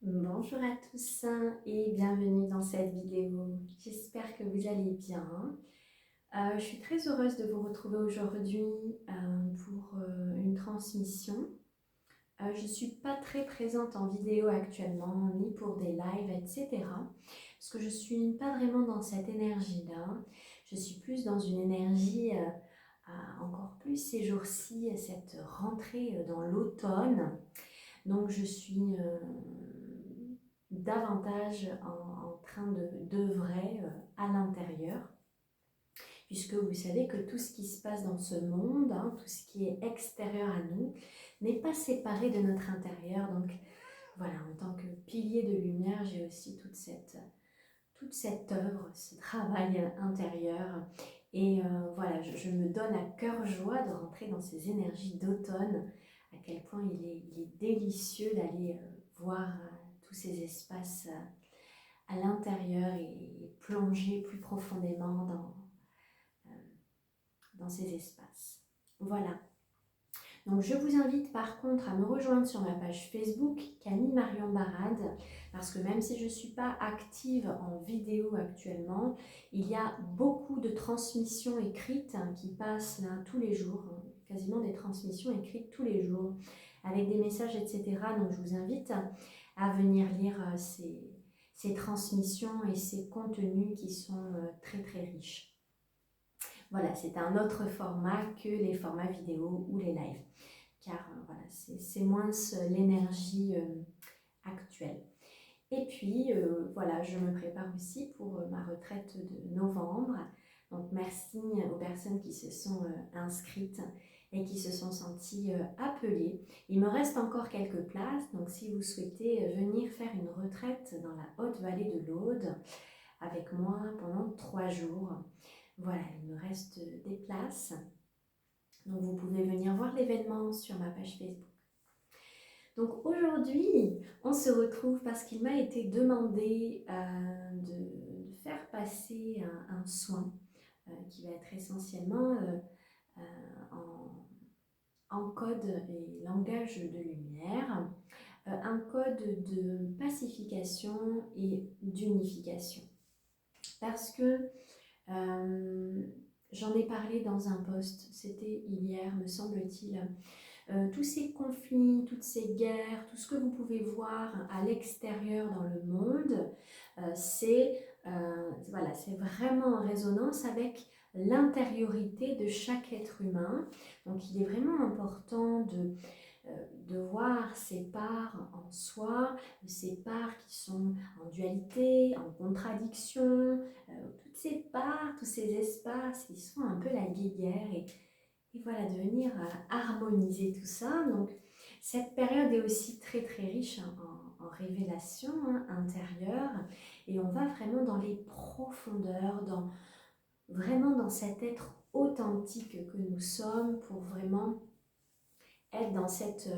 Bonjour à tous et bienvenue dans cette vidéo. J'espère que vous allez bien. Je suis très heureuse de vous retrouver aujourd'hui pour une transmission. Je ne suis pas très présente en vidéo actuellement, ni pour des lives, etc. Parce que je ne suis pas vraiment dans cette énergie-là. Je suis plus dans une énergie, encore plus ces jours-ci, cette rentrée dans l'automne. Donc je suis davantage en train d'œuvrer à l'intérieur, puisque vous savez que tout ce qui se passe dans ce monde, tout ce qui est extérieur à nous, n'est pas séparé de notre intérieur. Donc voilà, en tant que pilier de lumière, j'ai aussi toute cette œuvre, ce travail intérieur. Et voilà, je me donne à cœur joie de rentrer dans ces énergies d'automne, à quel point il est délicieux d'aller voir tous ces espaces à l'intérieur et plonger plus profondément dans ces espaces. Voilà. Donc je vous invite par contre à me rejoindre sur ma page Facebook, Camille Marion Barade, parce que même si je ne suis pas active en vidéo actuellement, il y a beaucoup de transmissions écrites qui passent là tous les jours, quasiment des transmissions écrites tous les jours, avec des messages, etc. Donc je vous invite à venir lire ces transmissions et ces contenus qui sont très très riches. Voilà, c'est un autre format que les formats vidéo ou les lives, car voilà, c'est moins l'énergie actuelle. Et puis voilà, je me prépare aussi pour ma retraite de novembre. Donc merci aux personnes qui se sont inscrites et qui se sont senties appelées. Il me reste encore quelques places, donc si vous souhaitez venir faire une retraite dans la haute vallée de l'Aude avec moi pendant 3 jours, voilà, il me reste des places. Donc vous pouvez venir voir l'événement sur ma page Facebook. Donc aujourd'hui, on se retrouve parce qu'il m'a été demandé de faire passer un soin qui va être essentiellement en code et langage de lumière, un code de pacification et d'unification. Parce que j'en ai parlé dans un post, c'était hier me semble-t-il, tous ces conflits, toutes ces guerres, tout ce que vous pouvez voir à l'extérieur dans le monde, voilà, c'est vraiment en résonance avec l'intériorité de chaque être humain. Donc il est vraiment important de voir ces parts en soi, ces parts qui sont en dualité, en contradiction, toutes ces parts, tous ces espaces qui sont un peu la guéguerre et voilà, de venir harmoniser tout ça. Donc cette période est aussi très très riche en révélations intérieures et on va vraiment dans les profondeurs, vraiment dans cet être authentique que nous sommes pour vraiment être dans cette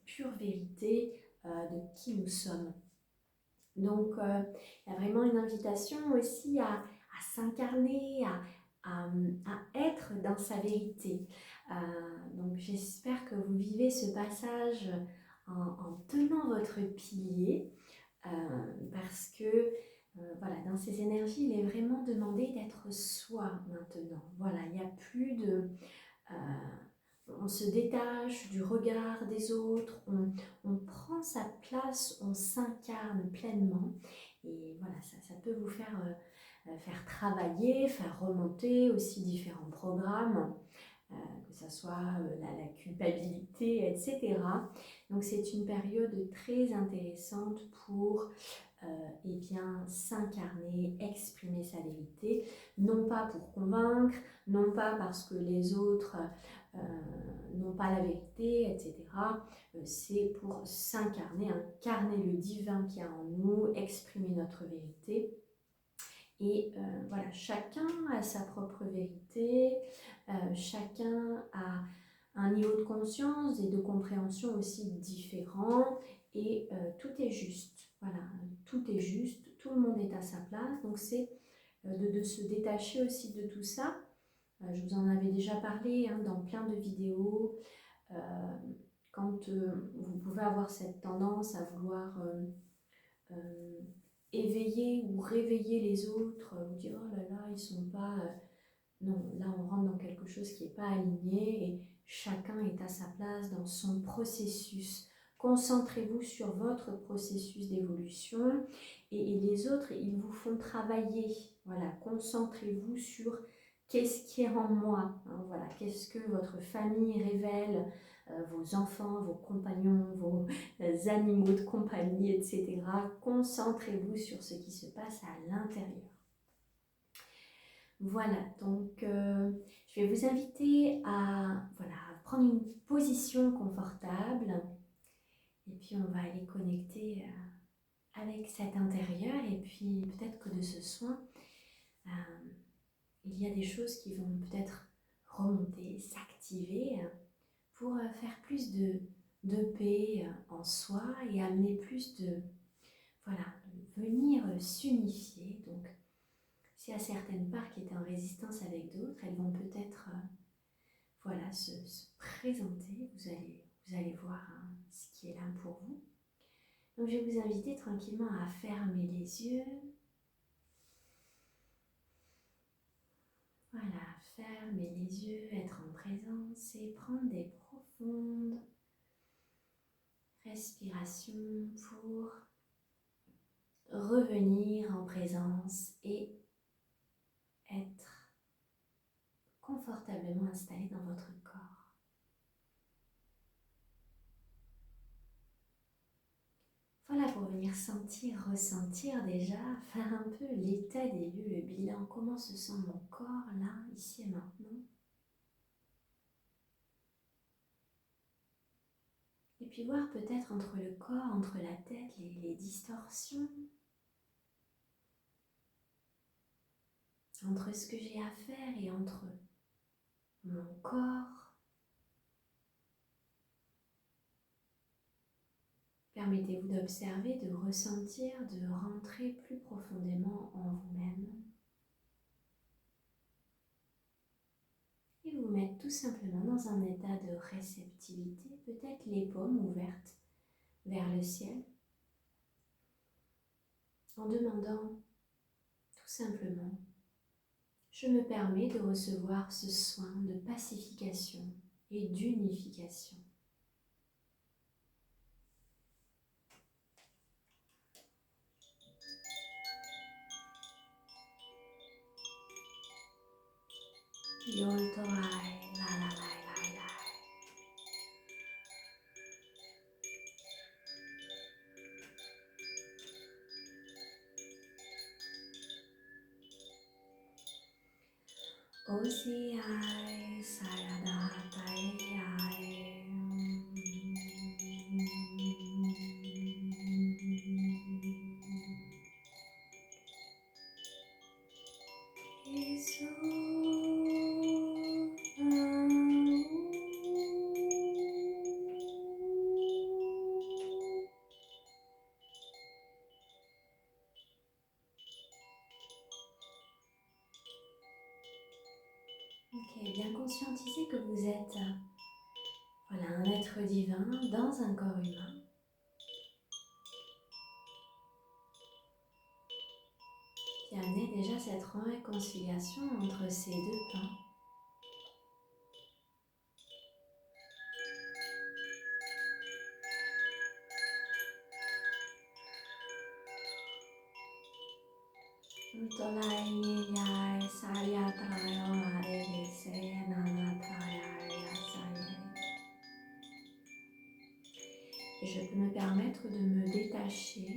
pure vérité de qui nous sommes. Donc, il y a vraiment une invitation aussi à s'incarner, à être dans sa vérité. Donc, j'espère que vous vivez ce passage en tenant votre pilier, parce que voilà, dans ces énergies, il est vraiment demandé d'être soi maintenant. Voilà, il n'y a plus de... on se détache du regard des autres, on prend sa place, on s'incarne pleinement. Et voilà, ça peut vous faire travailler, faire remonter aussi différents programmes, que ce soit la culpabilité, etc. Donc c'est une période très intéressante pour eh bien, s'incarner, exprimer sa vérité, non pas pour convaincre, non pas parce que les autres n'ont pas la vérité, etc. C'est pour s'incarner, incarner le divin qui a en nous, exprimer notre vérité. Et voilà, chacun a sa propre vérité, chacun a un niveau de conscience et de compréhension aussi différent, et tout est juste. Voilà, tout est juste, tout le monde est à sa place. Donc c'est de se détacher aussi de tout ça. Je vous en avais déjà parlé dans plein de vidéos. Quand vous pouvez avoir cette tendance à vouloir éveiller ou réveiller les autres, ou dire oh là là, ils sont pas. Non, là on rentre dans quelque chose qui n'est pas aligné et chacun est à sa place dans son processus. Concentrez-vous sur votre processus d'évolution et les autres, ils vous font travailler. Voilà, concentrez-vous sur qu'est-ce qui est en moi. Hein, voilà, qu'est-ce que votre famille révèle, vos enfants, vos compagnons, vos animaux de compagnie, etc. Concentrez-vous sur ce qui se passe à l'intérieur. Voilà, donc je vais vous inviter à prendre une position confortable et puis on va aller connecter avec cet intérieur et puis peut-être que de ce soin, il y a des choses qui vont peut-être remonter, s'activer pour faire plus de paix en soi et amener plus de venir s'unifier. Donc, s'il y a certaines parts qui étaient en résistance avec d'autres, elles vont peut-être se présenter. Vous allez voir ce qui est là pour vous. Donc je vais vous inviter tranquillement à fermer les yeux. Voilà, fermer les yeux, être en présence et prendre des profondes respirations pour revenir en présence et être confortablement installé dans votre corps. Voilà, pour venir sentir, ressentir déjà, faire un peu l'état des lieux, le bilan, comment se sent mon corps là, ici et maintenant. Et puis voir peut-être entre le corps, entre la tête, les distorsions, entre ce que j'ai à faire et entre mon corps. Permettez-vous d'observer, de ressentir, de rentrer plus profondément en vous-même. Et vous mettre tout simplement dans un état de réceptivité, peut-être les paumes ouvertes vers le ciel, en demandant tout simplement, je me permets de recevoir ce soin de pacification et d'unification. Yoltoai, la la la la la. Osiai, sayadatai ai. Ok, bien conscientiser que vous êtes un être divin dans un corps humain. Qui amenait déjà cette réconciliation entre ces deux plans. Et je peux me permettre de me détacher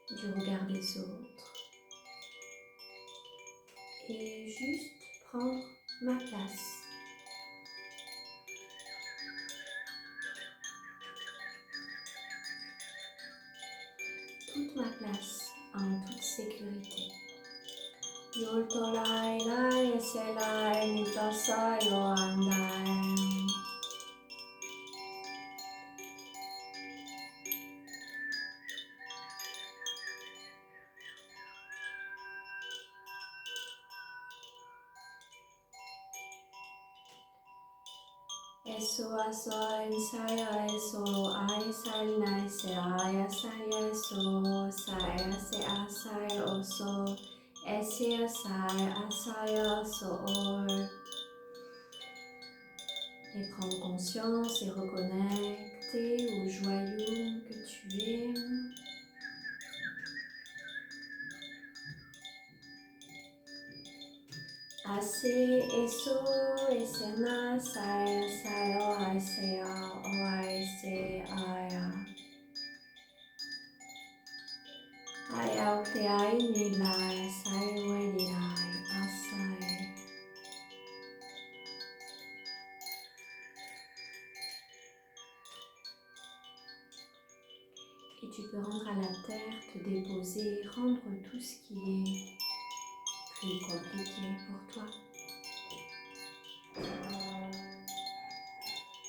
du regard des autres et juste prendre ma place. Toute ma place en toute sécurité. Yoltolai lai eselai mutasai yoandai. eso aso ensaya eso aisal naise ayasaya eso saya se asai oso esse asai asaya so or. Et prendre conscience et reconnecter au joyau que tu es. Ase, eso, esena, saya, sayo, aisea, o aise, aya. Aya, te ai, nilai, sayo, nilai, asai. Et tu peux rendre à la terre, te déposer, rendre tout ce qui est plus compliqué pour toi.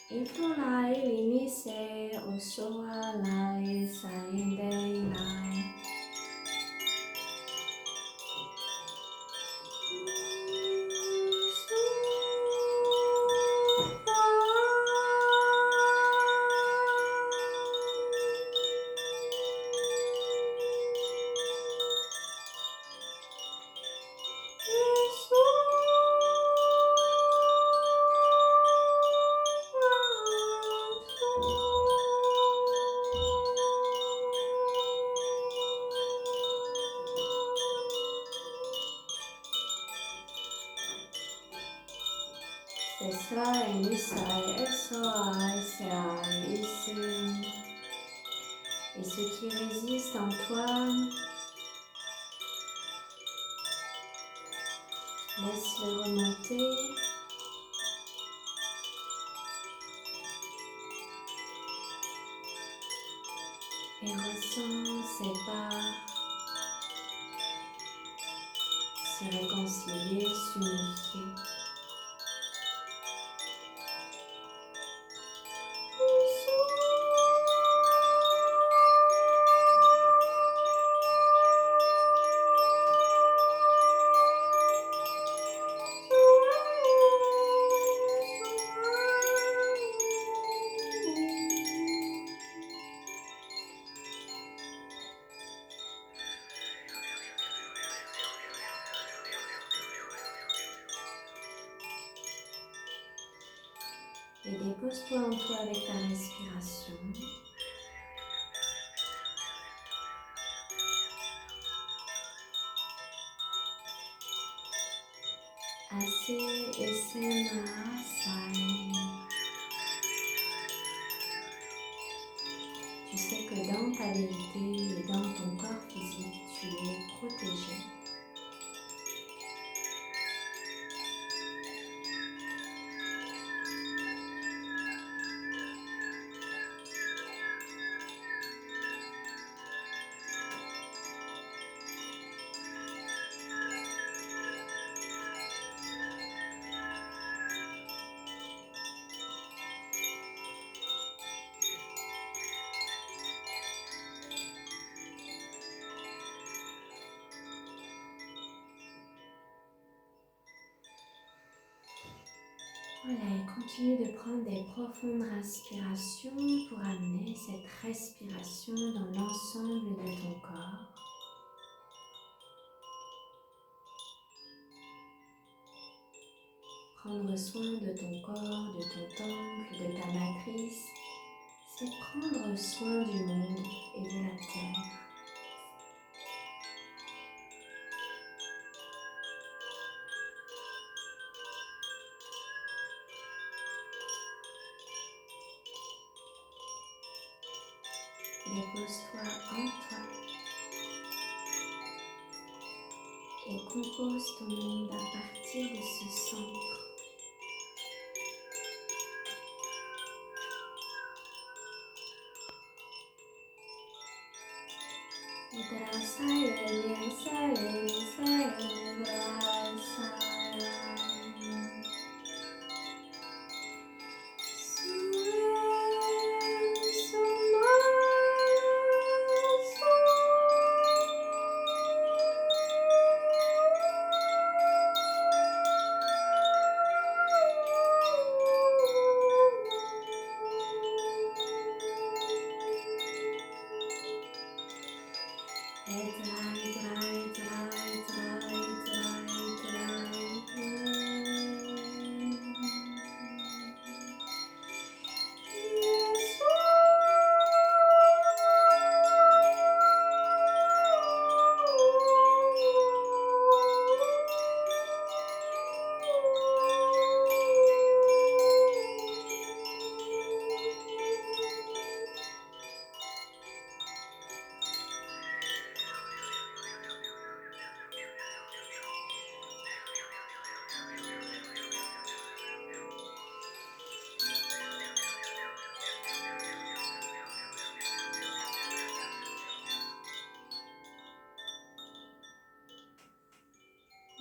Itolai linise osoa lai saindei lai. Esai, Nisai, Esai, Sai, ici. Et ce qui résiste en toi, laisse-le remonter. Et ressens ces parts se réconcilier, s'unifier. Et dépose-toi en toi avec ta respiration. Ase, esena, sai. Tu sais que dans ta vérité et dans ton corps physique, tu es protégé. Voilà, et continue de prendre des profondes respirations pour amener cette respiration dans l'ensemble de ton corps. Prendre soin de ton corps, de ton temple, de ta matrice, c'est prendre soin du monde et de la terre. Dépose-toi en toi et compose ton monde à partir de ce centre.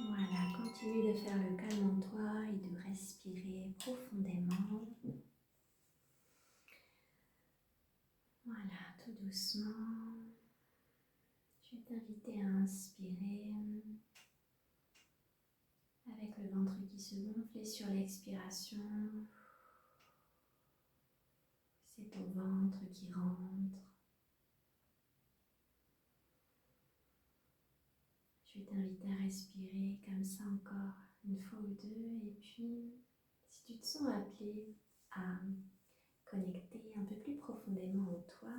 Voilà, continue de faire le calme en toi et de respirer profondément. Voilà, tout doucement. Je vais t'inviter à inspirer avec le ventre qui se gonfle et sur l'expiration, c'est ton ventre qui rentre. Je vais t'inviter à respirer comme ça encore une fois ou deux et puis si tu te sens appelé à connecter un peu plus profondément en toi,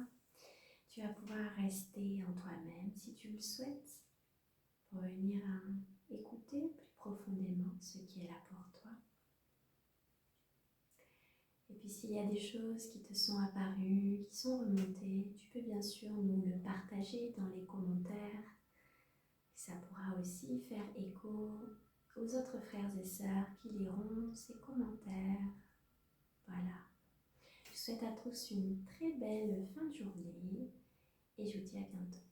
tu vas pouvoir rester en toi-même si tu le souhaites pour venir à écouter plus profondément ce qui est là pour toi. Et puis s'il y a des choses qui te sont apparues, qui sont remontées, tu peux bien sûr nous le partager dans les commentaires. Ça pourra aussi faire écho aux autres frères et sœurs qui liront ces commentaires. Voilà. Je souhaite à tous une très belle fin de journée et je vous dis à bientôt.